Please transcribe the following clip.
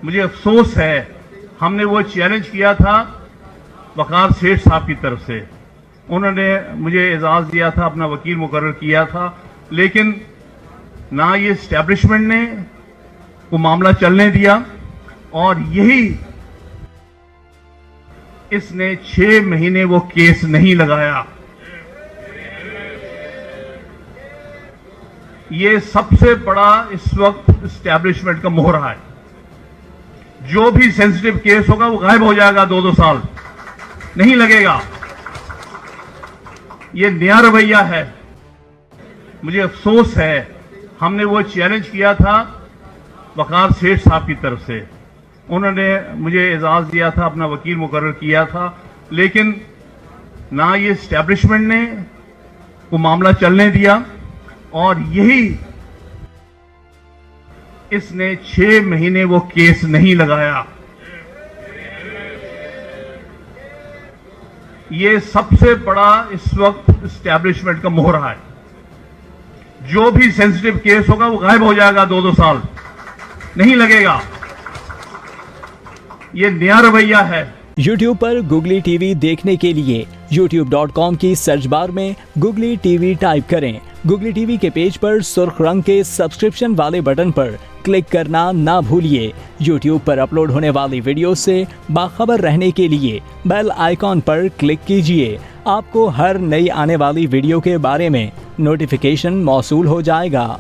मुझे अफसोस है, हमने वो चैलेंज किया था वकार सेठ साहब की तरफ से। उन्होंने मुझे एजाज दिया था, अपना वकील मुकर्रर किया था, लेकिन ना ये एस्टेब्लिशमेंट ने वो मामला चलने दिया और यही इसने 6 महीने वो केस नहीं लगाया। ये सबसे बड़ा इस वक्त एस्टेब्लिशमेंट का मोहरा है। जो भी सेंसिटिव केस होगा वो गायब हो जाएगा, 2-2 साल नहीं लगेगा। ये नया रवैया है। मुझे अफसोस है, हमने वो चैलेंज किया था वकार सेठ साहब की तरफ से। उन्होंने मुझे एजाज दिया था, अपना वकील मुकर्रर किया था, लेकिन ना ये एस्टेब्लिशमेंट ने वो मामला चलने दिया और यही इसने 6 महीने वो केस नहीं लगाया। ये सबसे बड़ा इस वक्त एस्टेब्लिशमेंट का मोहरा है। जो भी सेंसिटिव केस होगा वो गायब हो जाएगा, 2-2 साल नहीं लगेगा। ये नया रवैया है। YouTube पर गुगली टीवी देखने के लिए youtube.com की सर्च बार में गुगली टीवी टाइप करें। गुगली टीवी के पेज पर सुर्ख रंग के सब्सक्रिप्शन वाले बटन पर क्लिक करना ना भूलिए। YouTube पर अपलोड होने वाली वीडियो से बाखबर रहने के लिए बेल आइकॉन पर क्लिक कीजिए। आपको हर नई आने वाली वीडियो के बारे में नोटिफिकेशन मौसूल हो जाएगा।